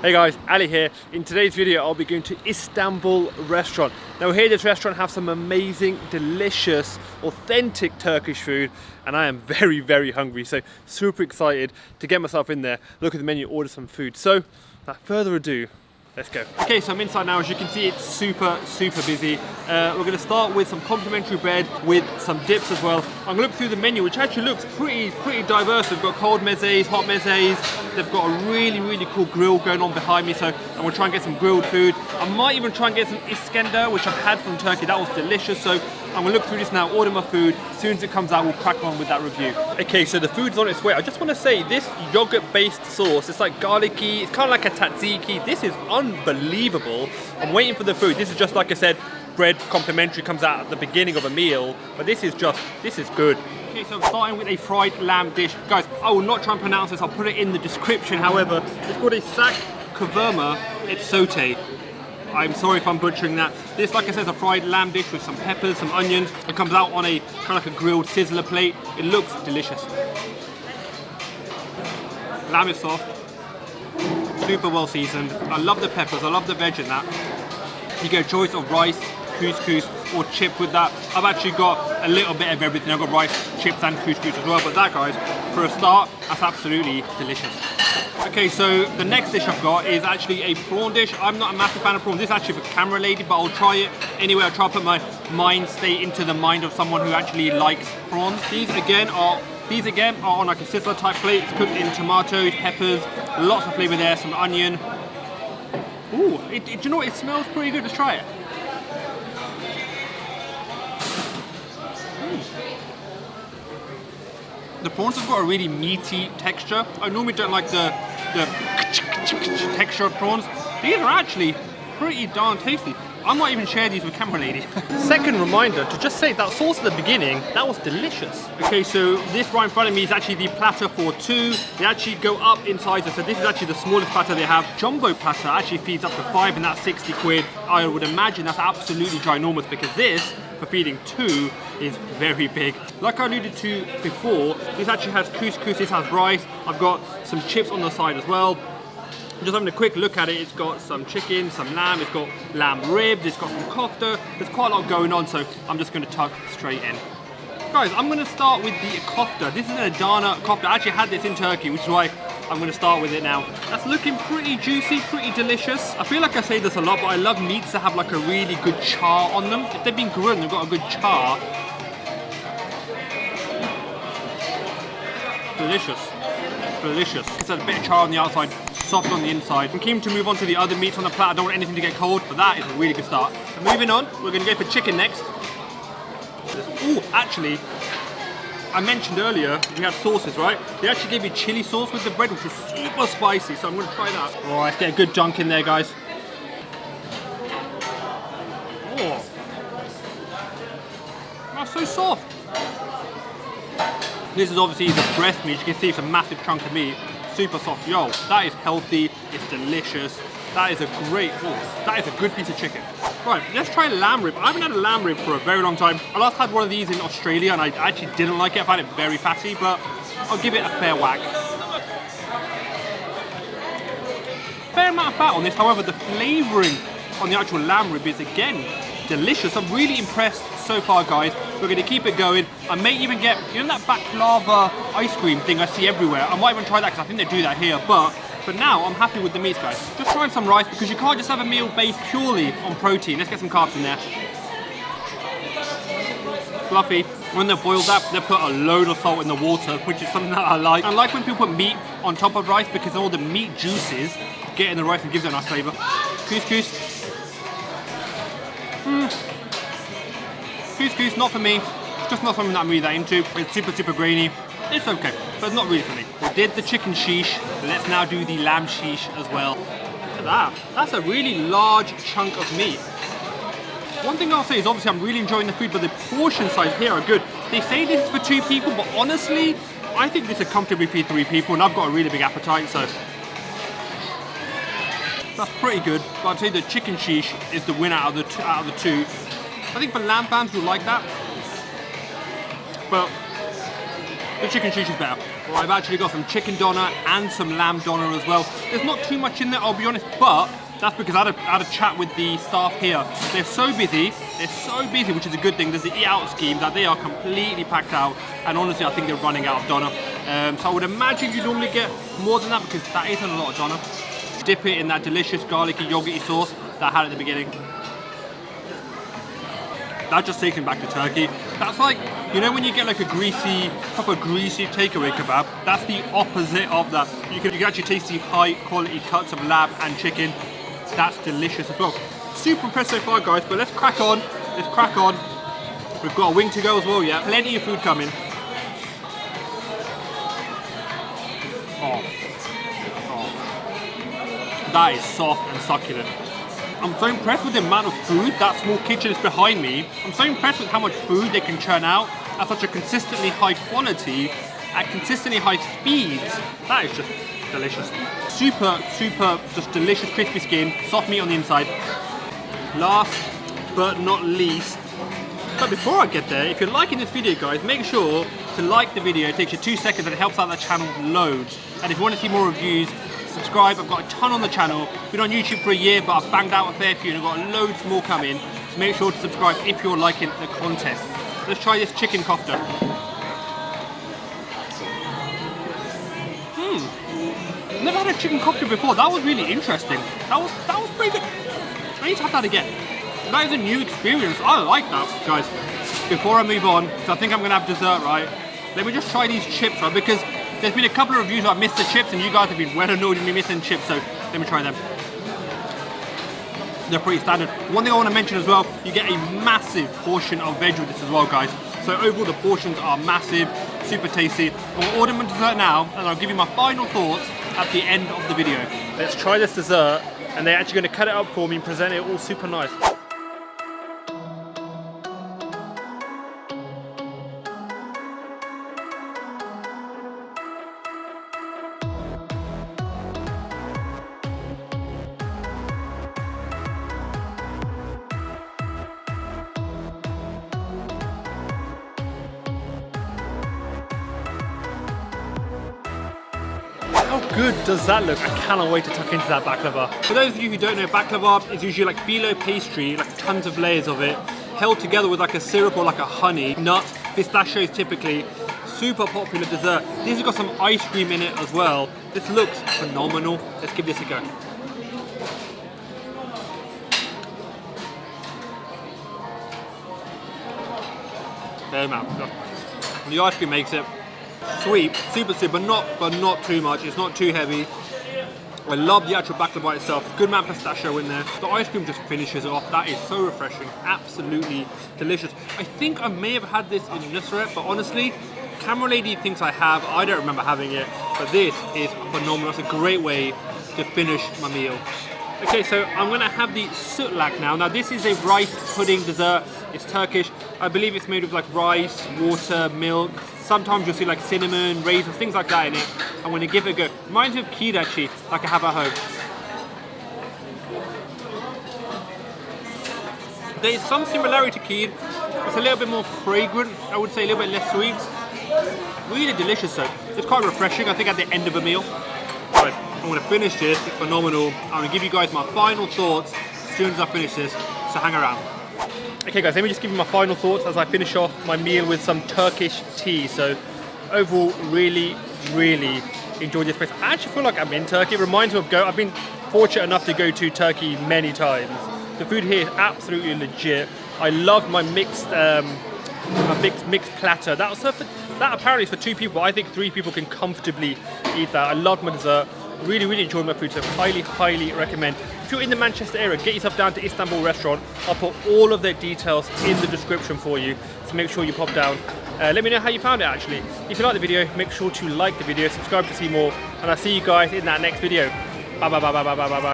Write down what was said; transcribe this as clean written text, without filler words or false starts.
Hey guys, Ali here. In today's video I'll be going to Istanbul restaurant. Now here this restaurant have some amazing, delicious, authentic Turkish food and I am very hungry, so super excited to get myself in there, look at the menu, order some food. So without further ado, let's go. Okay, so I'm inside now. As you can see, it's super busy. We're going to start with some complimentary bread with some dips as well. I'm going to look through the menu, which actually looks pretty diverse. They've got cold mezes, hot mezes. They've got a really cool grill going on behind me, so I'm going to try and get some grilled food. I might even try and get some Iskender, which I've had from Turkey. That was delicious. So I'm going to look through this now, order my food. As soon as it comes out, we'll crack on with that review. Okay, so the food's on its way. I just want to say, this yogurt-based sauce, it's like garlicky, it's kind of like a tzatziki. This is unbelievable. I'm waiting for the food. This is just, like I said, bread complimentary, comes out at the beginning of a meal, but this is good. Okay, so I'm starting with a fried lamb dish. Guys, I will not try and pronounce this, I'll put it in the description. However, it's called a SAC Kavurma Sote. I'm sorry if I'm butchering that. This, like I said, is a fried lamb dish with some peppers, some onions. It comes out on a kind of like a grilled sizzler plate. It looks delicious. Lamb is soft, super well seasoned. I love the peppers, I love the veg in that. You get a choice of rice, couscous, or chip with that. I've actually got a little bit of everything. I've got rice, chips, and couscous as well. But that, guys, for a start, that's absolutely delicious. Okay, so the next dish I've got is actually a prawn dish. I'm not a massive fan of prawns. This is actually for camera lady, but I'll try it anyway. I'll try to put my mind state into the mind of someone who actually likes prawns. These again are on like a sizzler type plate. It's cooked in tomatoes, peppers, lots of flavor there, some onion. Ooh, do you know what? It smells pretty good. Let's try it. The prawns have got a really meaty texture. I normally don't like the texture of prawns. These are actually pretty darn tasty. I might even share these with camera lady. Second reminder to just say that sauce at the beginning, that was delicious. Okay, so this right in front of me is actually the platter for two. They actually go up in size. So this is actually the smallest platter they have. Jumbo platter actually feeds up to 5 and that's 60 quid. I would imagine that's absolutely ginormous because this, for feeding two, is very big. Like I alluded to before, this actually has couscous, this has rice. I've got some chips on the side as well. Just having a quick look at it, it's got some chicken, some lamb, it's got lamb ribs, it's got some kofte. There's quite a lot going on, so I'm just going to tuck straight in. Guys, I'm going to start with the kofte. This is an Adana kofte. I actually had this in Turkey, which is why I'm going to start with it now. That's looking pretty juicy, pretty delicious. I feel like I say this a lot, but I love meats that have like a really good char on them. If they've been grilled and they've got a good char. Delicious. It's a bit of char on the outside, soft on the inside. I'm keen to move on to the other meats on the plate. I don't want anything to get cold, but that is a really good start. So moving on, we're going to go for chicken next. Ooh, actually, I mentioned earlier we had sauces, right? They actually gave me chili sauce with the bread, which is super spicy, so I'm going to try that. Oh, let's get a good dunk in there, guys. Oh, that's so soft. This is obviously the breast meat. You can see it's a massive chunk of meat. Super soft. Yo, that is healthy. It's delicious. That is a that is a good piece of chicken. Right, let's try lamb rib. I haven't had a lamb rib for a very long time. I last had one of these in Australia and I actually didn't like it. I found it very fatty, but I'll give it a fair whack. Fair amount of fat on this. However, the flavouring on the actual lamb rib is, again, delicious. I'm really impressed so far, guys. We're going to keep it going. I may even get, you know that baklava ice cream thing I see everywhere? I might even try that because I think they do that here. But for now, I'm happy with the meats, guys. Just trying some rice because you can't just have a meal based purely on protein. Let's get some carbs in there. Fluffy. When they're boiled up, they put a load of salt in the water, which is something that I like. I like when people put meat on top of rice because all the meat juices get in the rice and gives it a nice flavour. Couscous. Couscous, not for me. It's just not something that I'm really that into. It's super grainy. It's okay, but it's not really for me. We did the chicken shish. Let's now do the lamb shish as well. Look at that. That's a really large chunk of meat. One thing I'll say is obviously I'm really enjoying the food, but the portion size here are good. They say this is for 2 people, but honestly, I think this would comfortably feed 3 people, and I've got a really big appetite, so that's pretty good. But I'd say the chicken shish is the winner out of the two. I think for lamb fans will like that, but the chicken shish is better. Well, I've actually got some chicken doner and some lamb doner as well. There's not too much in there, I'll be honest, but that's because I had a chat with the staff here. They're so busy, which is a good thing. There's the eat out scheme that they are completely packed out, and honestly I think they're running out of doner. So I would imagine you normally get more than that because that isn't a lot of doner. Dip it in that delicious garlicky yogurty sauce that I had at the beginning. That just takes me back to Turkey. That's like, you know when you get like a proper greasy takeaway kebab? That's the opposite of that. You can actually taste the high quality cuts of lamb and chicken. That's delicious as well. Super impressed so far, guys, but let's crack on. We've got a wing to go as well, yeah. Plenty of food coming. Oh. That is soft and succulent. I'm so impressed with the amount of food. That small kitchen is behind me. I'm so impressed with how much food they can churn out at such a consistently high quality, at consistently high speeds. That is just delicious. Super, just delicious crispy skin, soft meat on the inside. Last but not least, but before I get there, if you're liking this video, guys, make sure to like the video. It takes you 2 seconds and it helps out the channel loads. And if you want to see more reviews, subscribe. I've got a ton on the channel. Been on YouTube for a year, but I've banged out a fair few and I've got loads more coming. So make sure to subscribe if you're liking the content. Let's try this chicken kofte. Never had a chicken kofte before. That was really interesting. That was pretty good. I need to have that again. That is a new experience. I like that, guys. Before I move on, because I think I'm gonna have dessert, right? Let me just try these chips, right? Because there's been a couple of reviews where I've missed the chips and you guys have been well annoyed with me missing chips, so let me try them. They're pretty standard. One thing I want to mention as well, you get a massive portion of veg with this as well, guys. So overall the portions are massive, super tasty. I'll order my dessert now and I'll give you my final thoughts at the end of the video. Let's try this dessert, and they're actually going to cut it up for me and present it all super nice. How good does that look? I cannot wait to tuck into that baklava. For those of you who don't know, baklava is usually like phyllo pastry, like tons of layers of it, held together with like a syrup or like a honey, nuts, pistachios typically. Super popular dessert. This has got some ice cream in it as well. This looks phenomenal. Let's give this a go. There, man. The ice cream makes it sweet, super sweet, but not too much. It's not too heavy. I love the actual baklava itself. Good amount of pistachio in there. The ice cream just finishes it off. That is so refreshing. Absolutely delicious. I think I may have had this in Nusret, but honestly, camera lady thinks I have. I don't remember having it, but this is phenomenal. It's a great way to finish my meal. Okay, so I'm gonna have the Sulak now. Now this is a rice pudding dessert. It's Turkish. I believe it's made with like rice, water, milk. Sometimes you'll see like cinnamon, raisins, things like that in it. I'm gonna give it a go. Reminds me of kheer actually, like I have at home. There is some similarity to kheer. It's a little bit more fragrant, I would say, a little bit less sweet. Really delicious though. It's quite refreshing, I think, at the end of a meal. Right, I'm gonna finish this. It's phenomenal. I'm gonna give you guys my final thoughts as soon as I finish this, so hang around. Okay guys, let me just give you my final thoughts as I finish off my meal with some Turkish tea. So overall, really enjoyed this place. I actually feel like I'm in Turkey. It reminds me of I've been fortunate enough to go to Turkey many times. The food here is absolutely legit. I loved my mixed platter. That apparently is for 2 people. I think 3 people can comfortably eat that. I loved my dessert. Really enjoyed my food, so highly recommend. If you're in the Manchester area, get yourself down to Istanbul restaurant. I'll put all of their details in the description for you, so make sure you pop down. Let me know how you found it actually. If you like the video, make sure to like the video, subscribe to see more, and I'll see you guys in that next video. Bye.